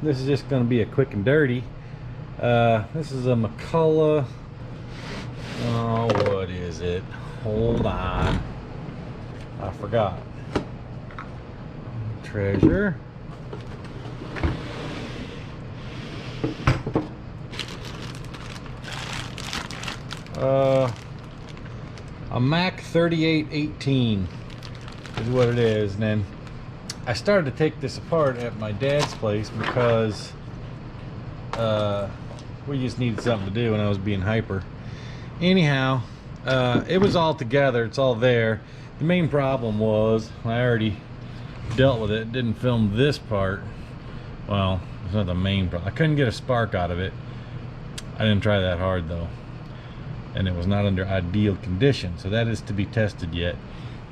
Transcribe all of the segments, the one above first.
this is just going to be a quick and dirty. This is a McCullough. Oh, what is it? Hold on. I forgot. Treasure. A Mac 3818 is what it is. And then I started to take this apart at my dad's place because we just needed something to do and I was being hyper. Anyhow, it was all together, it's all there. The main problem was I already dealt with it, didn't film this part. Well, it's not the main problem. I couldn't get a spark out of it. I didn't try that hard though, and it was not under ideal condition, so that is to be tested yet.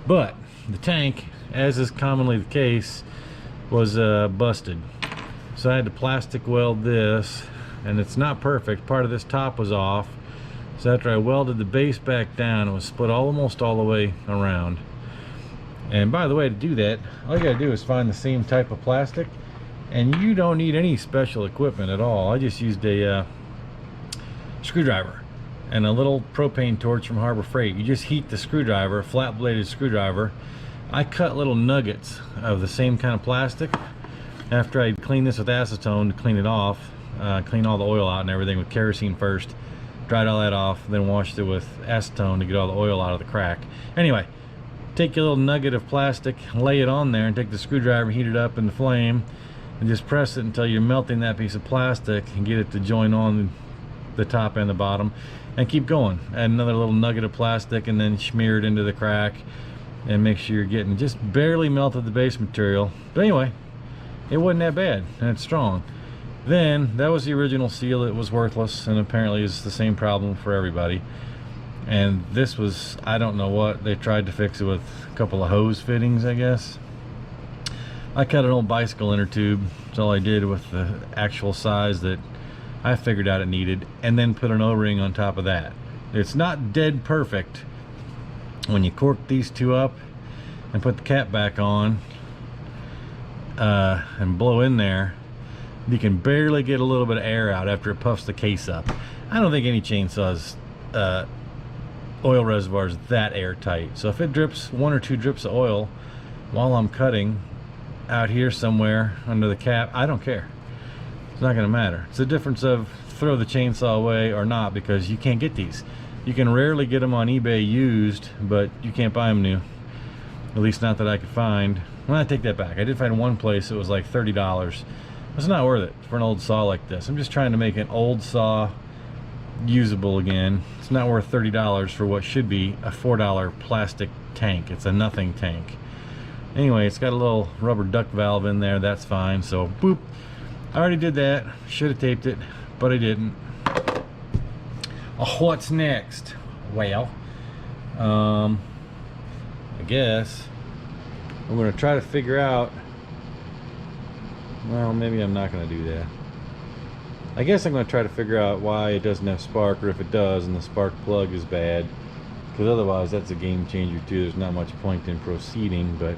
But the tank, as is commonly the case, was busted, so I had to plastic weld this, and it's not perfect. Part of this top was off, so after I welded the base back down, it was split almost all the way around. And by the way, to do that, all you gotta do is find the same type of plastic, and you don't need any special equipment at all. I just used a screwdriver and a little propane torch from Harbor Freight. You just heat the screwdriver, flat bladed screwdriver. I cut little nuggets of the same kind of plastic. After I cleaned this with acetone to clean it off, clean all the oil out and everything with kerosene first, dried all that off, then washed it with acetone to get all the oil out of the crack. Anyway, take your little nugget of plastic, lay it on there, and take the screwdriver, heat it up in the flame, and just press it until you're melting that piece of plastic and get it to join on the top and the bottom, and keep going. Add another little nugget of plastic and then smear it into the crack and make sure you're getting just barely melted the base material. But anyway, it wasn't that bad, and it's strong. Then that was the original seal. It was worthless, and apparently it's the same problem for everybody. And this was, I don't know what, they tried to fix it with a couple of hose fittings, I guess. I cut an old bicycle inner tube. That's all I did with the actual size that I figured out it needed, and then put an O-ring on top of that. It's not dead perfect. When you cork these two up and put the cap back on and blow in there, you can barely get a little bit of air out after it puffs the case up. I don't think any chainsaws oil reservoir is that airtight. So if it drips one or two drips of oil while I'm cutting out here somewhere under the cap, I don't care. It's not going to matter. It's the difference of throw the chainsaw away or not, because you can't get these. You can rarely get them on eBay used, but you can't buy them new. At least not that I could find. Well, I take that back. I did find one place it was like $30. It's not worth it for an old saw like this. I'm just trying to make an old saw usable again. It's not worth $30 for what should be a $4 plastic tank. It's a nothing tank. Anyway, it's got a little rubber duck valve in there. That's fine. So boop, I already did that. Should have taped it, but I didn't. Oh, what's next? Well, I guess I'm gonna try to figure out, well, maybe I'm not gonna do that. I guess I'm going to try to figure out why it doesn't have spark, or if it does and the spark plug is bad, because otherwise that's a game changer too. There's not much point in proceeding, but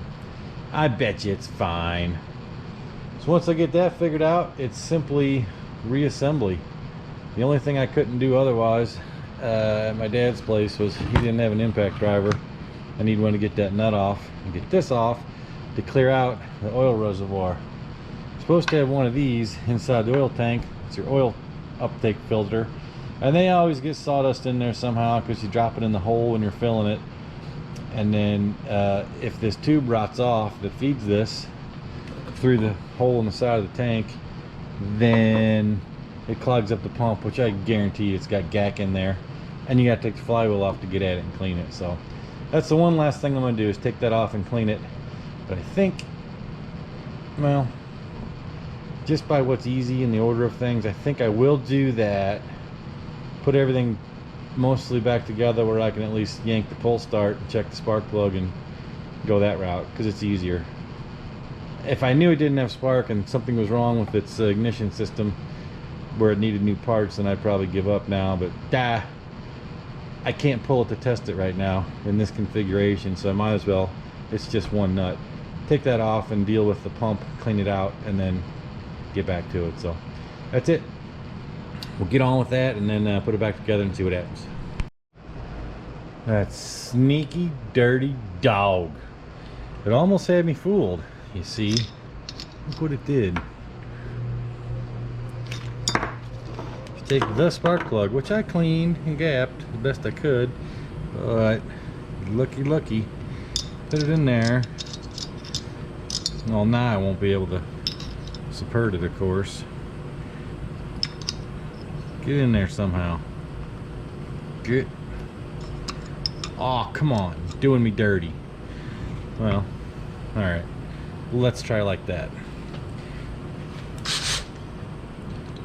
I bet you it's fine. So once I get that figured out, it's simply reassembly. The only thing I couldn't do otherwise at my dad's place was he didn't have an impact driver. I need one to get that nut off and get this off to clear out the oil reservoir. You're supposed to have one of these inside the oil tank. It's your oil uptake filter, and they always get sawdust in there somehow because you drop it in the hole when you're filling it. And then if this tube rots off that feeds this through the hole in the side of the tank, then it clogs up the pump, which I guarantee it's got gack in there, and you got to take the flywheel off to get at it and clean it. So that's the one last thing I'm going to do, is take that off and clean it. But I think, well, just by what's easy in the order of things, I think I will do that. Put everything mostly back together where I can at least yank the pull start and check the spark plug and go that route, because it's easier. If I knew it didn't have spark and something was wrong with its ignition system where it needed new parts, then I'd probably give up now. But I can't pull it to test it right now in this configuration, so I might as well, it's just one nut. Take that off and deal with the pump, clean it out, and then get back to it. So that's it. We'll get on with that and then put it back together and see what happens. That sneaky, dirty dog. It almost had me fooled, you see. Look what it did. Take the spark plug, which I cleaned and gapped the best I could, but looky, put it in there. Well, now I won't be able to subvert it, of course. Get in there somehow. Get. Oh, come on, it's doing me dirty. Well, all right, let's try like that.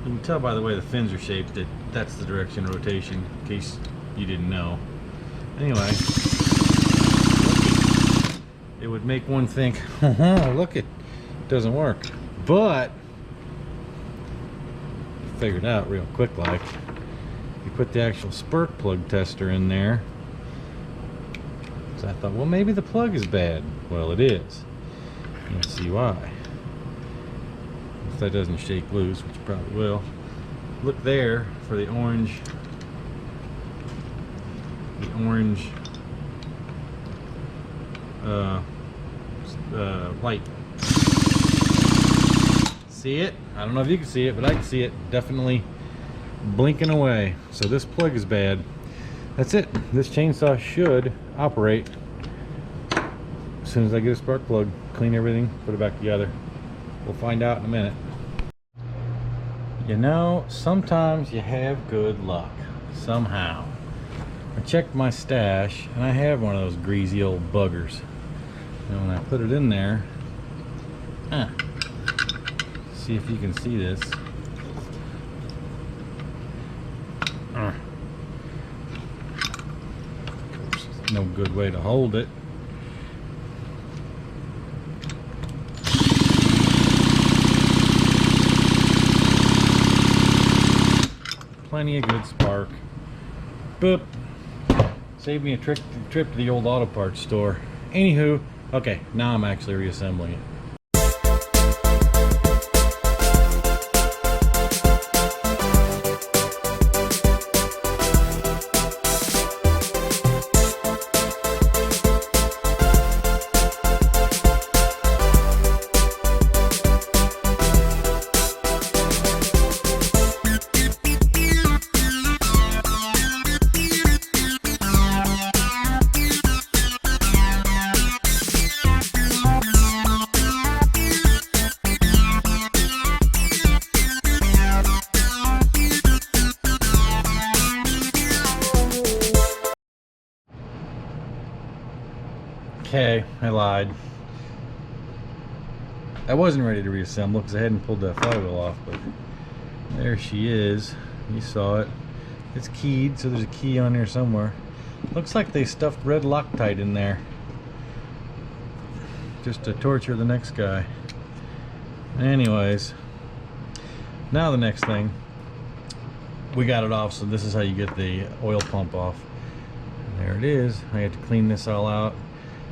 You can tell by the way the fins are shaped that that's the direction of rotation, in case you didn't know. Anyway, it would make one think, oh, look, it doesn't work. But, figured out real quick like, you put the actual spark plug tester in there. So I thought, well, maybe the plug is bad. Well, it is. Let's see why. If that doesn't shake loose, which it probably will. Look there for the orange light. See it? I don't know if you can see it, but I can see it definitely blinking away. So this plug is bad. That's it. This chainsaw should operate as soon as I get a spark plug, clean everything, put it back together. We'll find out in a minute. You know, sometimes you have good luck. Somehow. I checked my stash, and I have one of those greasy old buggers. And when I put it in there, see if you can see this. Of course, there's no good way to hold it. Plenty of good spark. Boop. Saved me a trip to the old auto parts store. Anywho, okay, now I'm actually reassembling it. Okay, I lied. I wasn't ready to reassemble because I hadn't pulled that flywheel off, but there she is. You saw it. It's keyed, so there's a key on there somewhere. Looks like they stuffed red Loctite in there just to torture the next guy. Anyways, now the next thing. We got it off, so this is how you get the oil pump off. There it is. I had to clean this all out.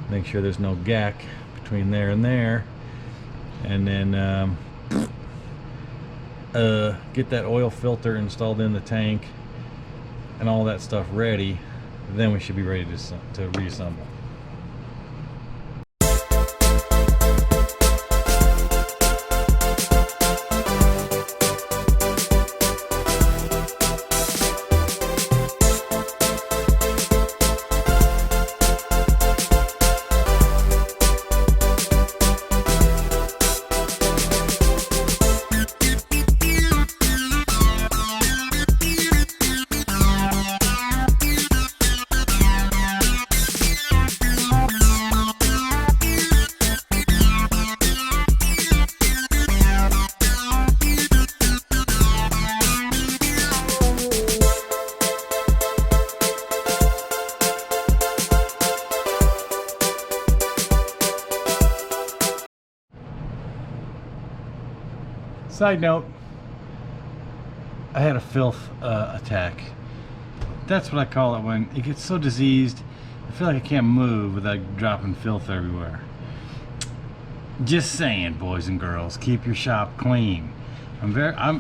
Make sure there's no gack between there and there, and then get that oil filter installed in the tank and all that stuff ready. Then we should be ready to reassemble. Side note, I had a filth attack. That's what I call it when it gets so diseased, I feel like I can't move without dropping filth everywhere. Just saying, boys and girls, keep your shop clean.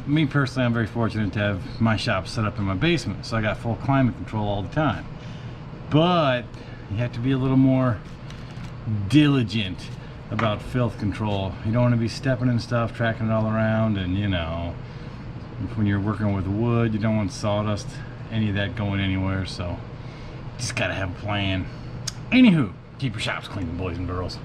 Me personally, I'm very fortunate to have my shop set up in my basement, so I got full climate control all the time. But you have to be a little more diligent about filth control. You don't want to be stepping in stuff, tracking it all around, and you know, when you're working with wood, you don't want sawdust, any of that going anywhere, so just gotta have a plan. Anywho, keep your shops clean, boys and girls.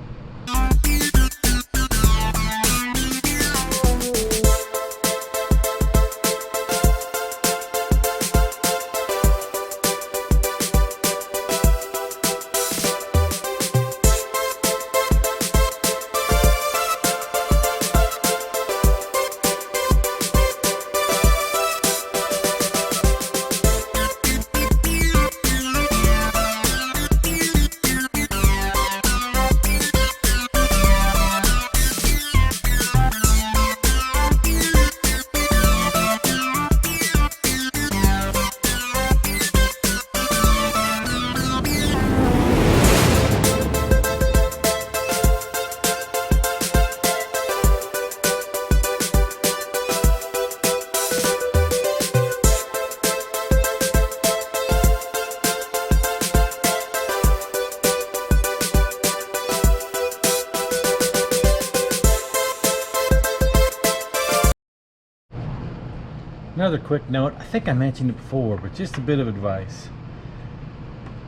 Another quick note, I think I mentioned it before, but just a bit of advice.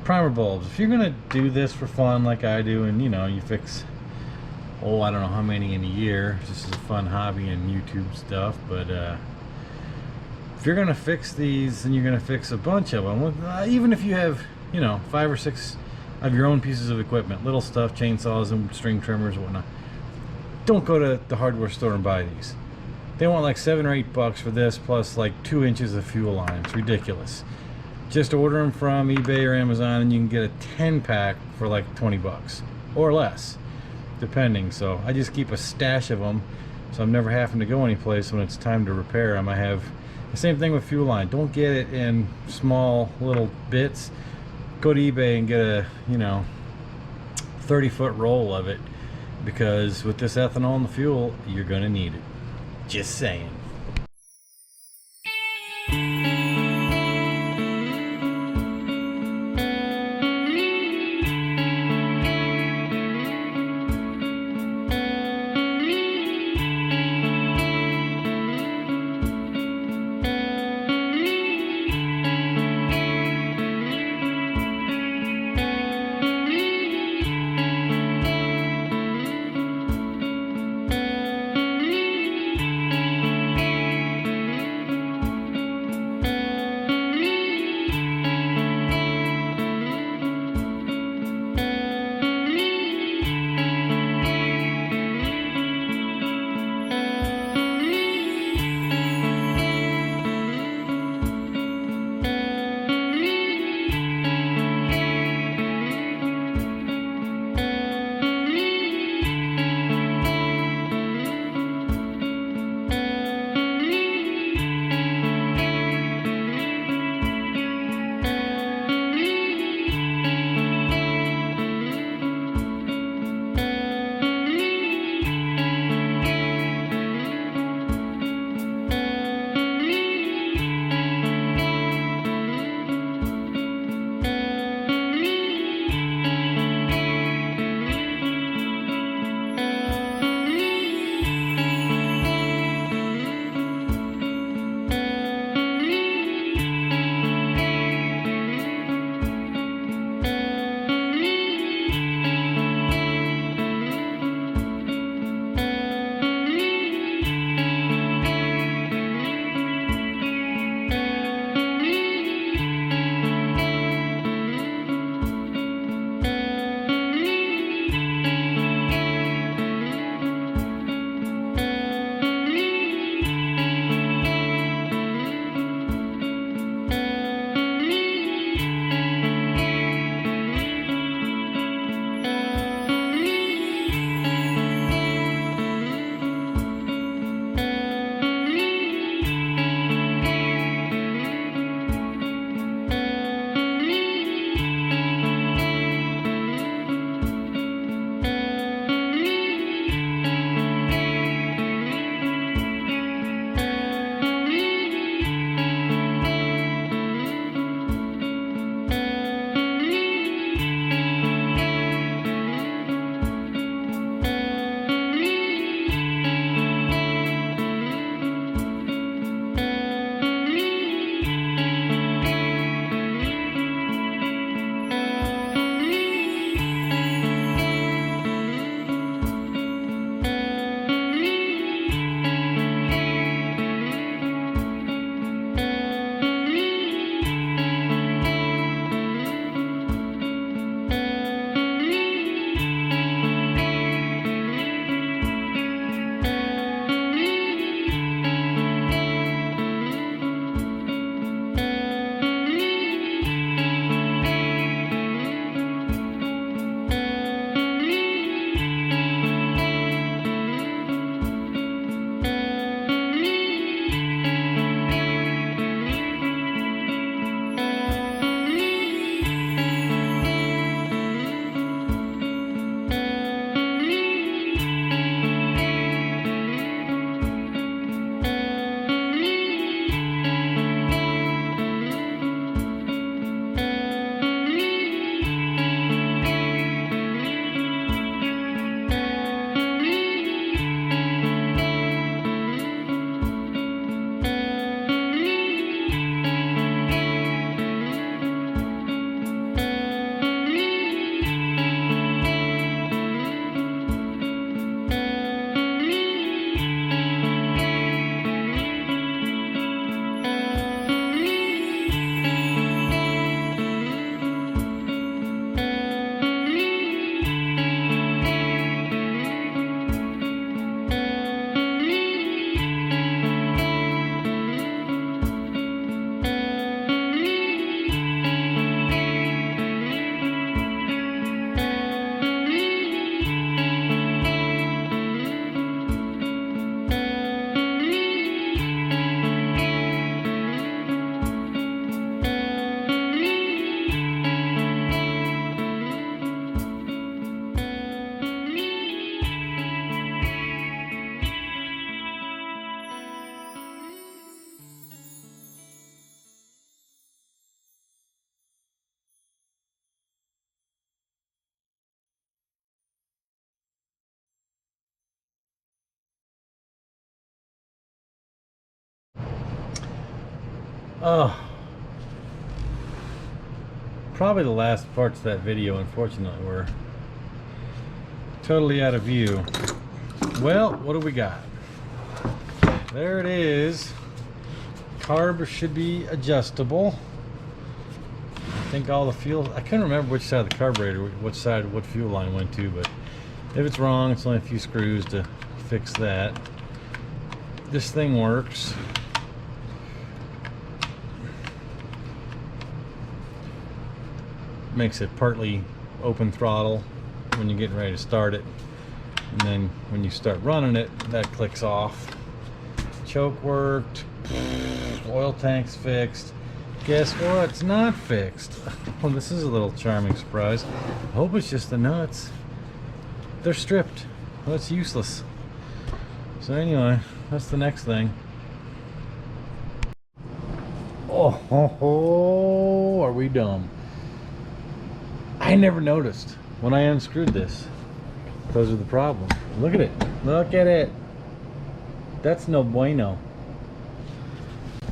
Primer bulbs. If you're gonna do this for fun like I do, and you know, you fix, oh, I don't know how many in a year, this is a fun hobby and YouTube stuff, but if you're gonna fix these, and you're gonna fix a bunch of them, even if you have, you know, 5 or 6 of your own pieces of equipment, little stuff, chainsaws and string trimmers and whatnot, don't go to the hardware store and buy these. They want like $7 or $8 for this, plus like 2 inches of fuel line. It's ridiculous. Just order them from eBay or Amazon, and you can get a 10-pack for like 20 bucks or less, depending. So I just keep a stash of them, so I'm never having to go anyplace when it's time to repair them. I have the same thing with fuel line. Don't get it in small little bits. Go to eBay and get a, you know, 30-foot roll of it, because with this ethanol in the fuel, you're gonna need it. Just saying. Oh, probably the last parts of that video, unfortunately, were totally out of view. Well, what do we got? There it is. Carb should be adjustable. I think all the fuel, I couldn't remember which side of the carburetor, which side, what fuel line went to, but if it's wrong, it's only a few screws to fix that. This thing works. Makes it partly open throttle when you're getting ready to start it, and then when you start running it, that clicks off. Choke worked. Oil tank's fixed. Guess what? It's not fixed. Well, this is a little charming surprise. I hope it's just the nuts. They're stripped. Well, that's useless. So anyway, that's the next thing. Oh, are we dumb? I never noticed when I unscrewed this. Those are the problem. Look at it. Look at it. That's no bueno.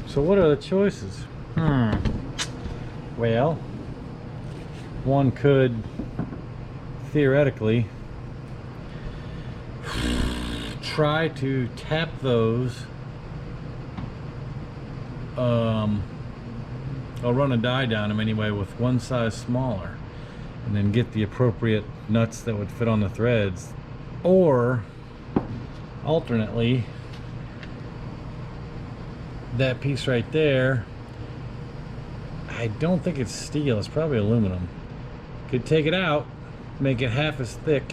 So what are the choices? Well, one could theoretically try to tap those. I'll run a die down them anyway with one size smaller, and then get the appropriate nuts that would fit on the threads. Or alternately, that piece right there, I don't think it's steel, it's probably aluminum. Could take it out, make it half as thick,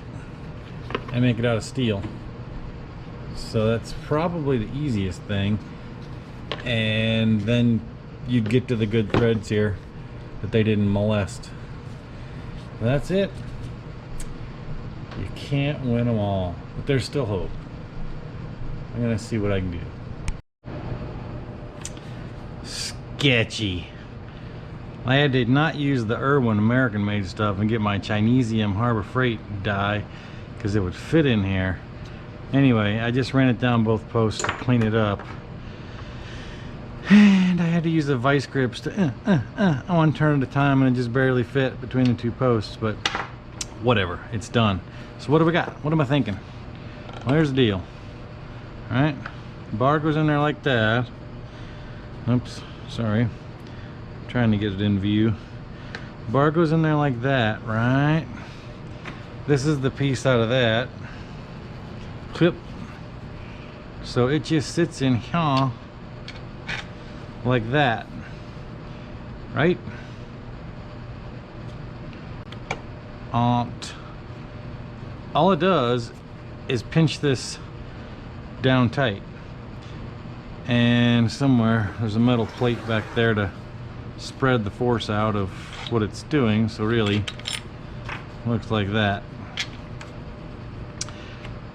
and make it out of steel. So that's probably the easiest thing. And then you'd get to the good threads here that they didn't molest. That's it. You can't win them all, but there's still hope. I'm gonna see what I can do. Sketchy. I had to not use the Irwin American made stuff and get my Chinesium Harbor Freight die because it would fit in here. Anyway, I just ran it down both posts to clean it up. And I had to use the vice grips to one turn at a time, and it just barely fit between the two posts, but whatever, it's done. So what do we got? What am I thinking? Well, here's the deal. Alright, bar goes in there like that. Oops, sorry. Trying to get it in view. Bar goes in there like that, right? This is the piece out of that. Clip. So it just sits in here like that, right? All it does is pinch this down tight, and somewhere there's a metal plate back there to spread the force out of what it's doing. So really looks like that.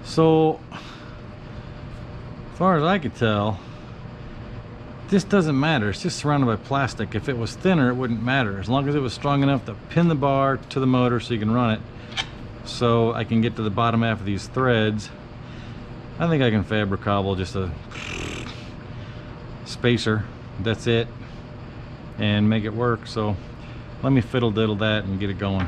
So as far as I could tell, this doesn't matter. It's just surrounded by plastic. If it was thinner, it wouldn't matter, as long as it was strong enough to pin the bar to the motor so you can run it. So I can get to the bottom half of these threads. I think I can fabricable just a spacer, that's it, and make it work. So let me fiddle diddle that and get it going.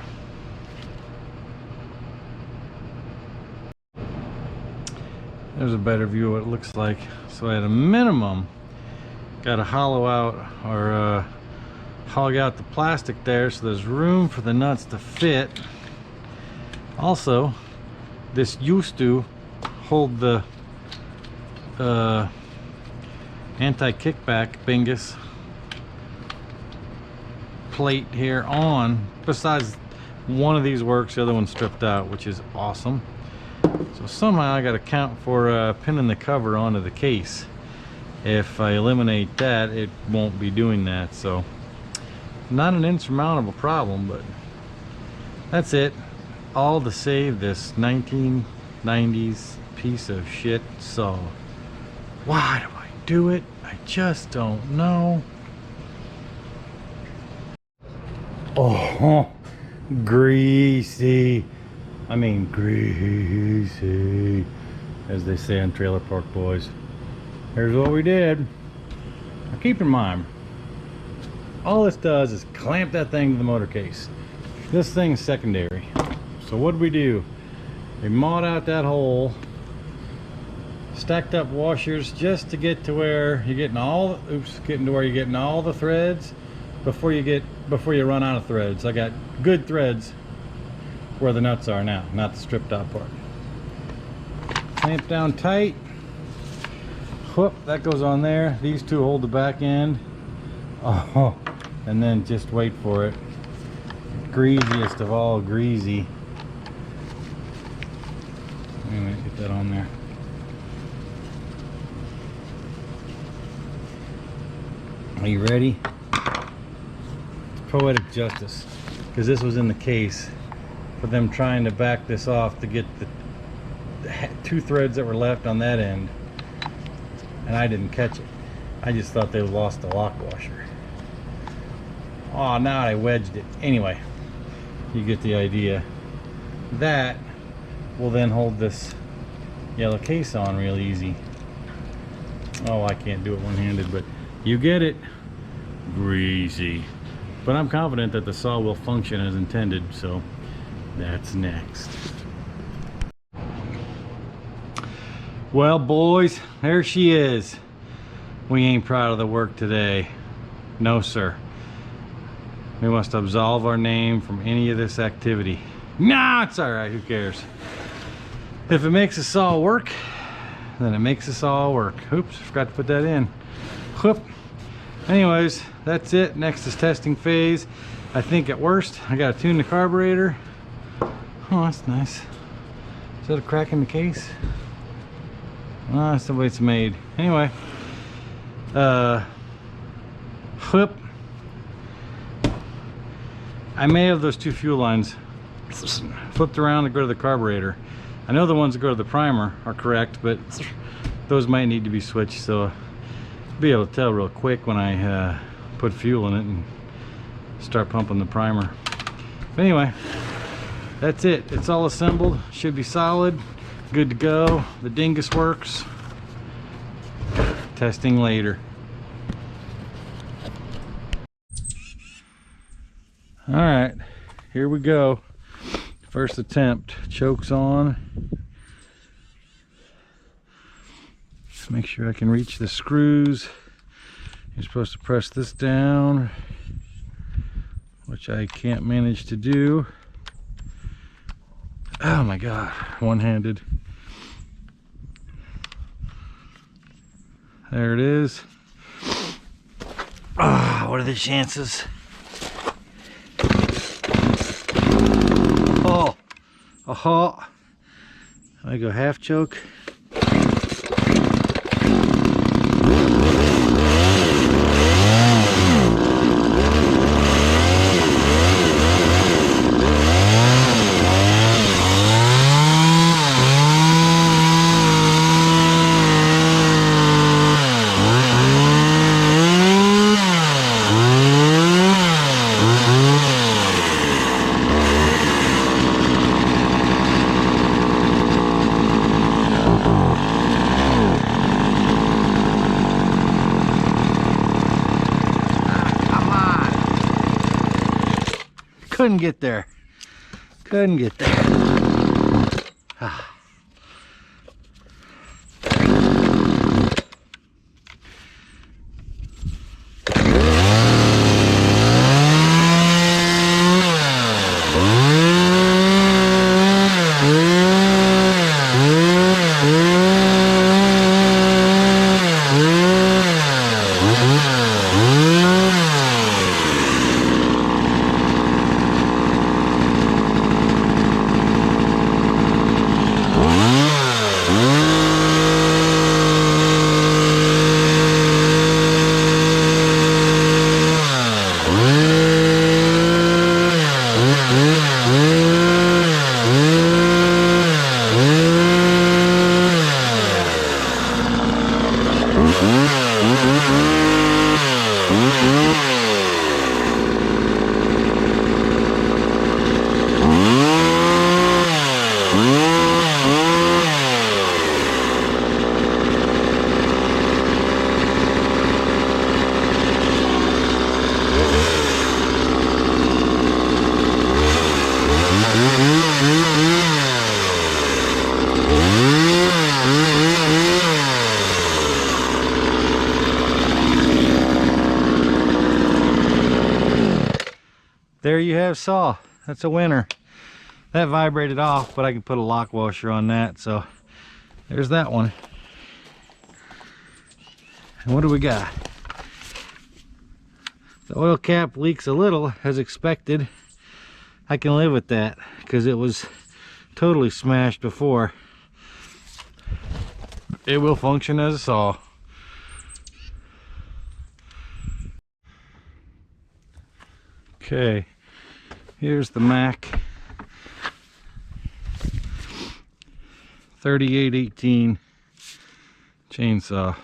There's a better view of what it looks like. So at a minimum, got to hollow out or hog out the plastic there so there's room for the nuts to fit. Also, this used to hold the anti-kickback Bingus plate here on. Besides, one of these works, the other one's stripped out, which is awesome. So somehow I got to count for pinning the cover onto the case. If I eliminate that, it won't be doing that. So not an insurmountable problem, but that's it. All to save this 1990s piece of shit saw. Why do I do it? I just don't know. Oh, greasy. I mean greasy, as they say on Trailer Park Boys. Here's what we did. Now keep in mind, all this does is clamp that thing to the motor case. This thing's secondary. So what do? We mowed out that hole, stacked up washers just to get to where you're getting all the threads before you run out of threads. I got good threads where the nuts are now, not the stripped out part. Clamp down tight. Whoop, that goes on there. These two hold the back end. Oh, and then just wait for it. Greasiest of all greasy. Anyway, get that on there. Are you ready? It's poetic justice, because this was in the case for them trying to back this off to get the two threads that were left on that end, and I didn't catch it. I just thought they lost the lock washer. Oh, now I wedged it. Anyway, you get the idea. That will then hold this yellow case on real easy. Oh, I can't do it one-handed, but you get it. Greasy. But I'm confident that the saw will function as intended, so that's next. Well, boys, there she is. We ain't proud of the work today. No, sir. We must absolve our name from any of this activity. Nah, it's alright, who cares? If it makes the saw work, then it makes the saw work. Oops, forgot to put that in. Whoop. Anyways, that's it. Next is testing phase. I think at worst, I gotta tune the carburetor. Oh, that's nice. Is that a crack in the case? Oh, that's the way it's made. Anyway, whoop. I may have those two fuel lines flipped around to go to the carburetor. I know the ones that go to the primer are correct, but those might need to be switched, so I'll be able to tell real quick when I put fuel in it and start pumping the primer. But anyway, that's it. It's all assembled. Should be solid. Good to go. The dingus works. Testing later. All right, here we go. First attempt. Chokes on. Make sure I can reach the screws. You're supposed to press this down, which I can't manage to do. Oh my God, one-handed. There it is. Ah, what are the chances? Oh, aha. I go half choke. Couldn't get there. Couldn't get there. Ah. there you have saw. That's a winner. That vibrated off, but I can put a lock washer on that, so there's that one. And what do we got? The oil cap leaks a little as expected. I can live with that because it was totally smashed before. It will function as a saw. Okay, here's the Mac 3818 chainsaw.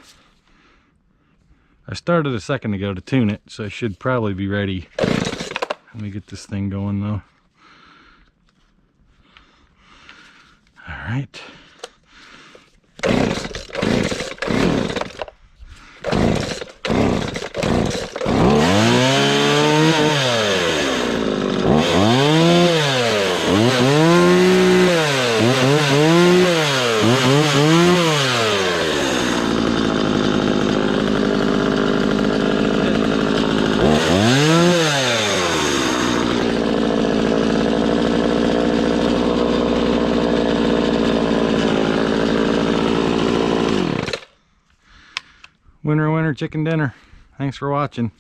I started a second ago to tune it, so I should probably be ready. Let me get this thing going though. All right. Winner, winner, chicken dinner. Thanks for watching.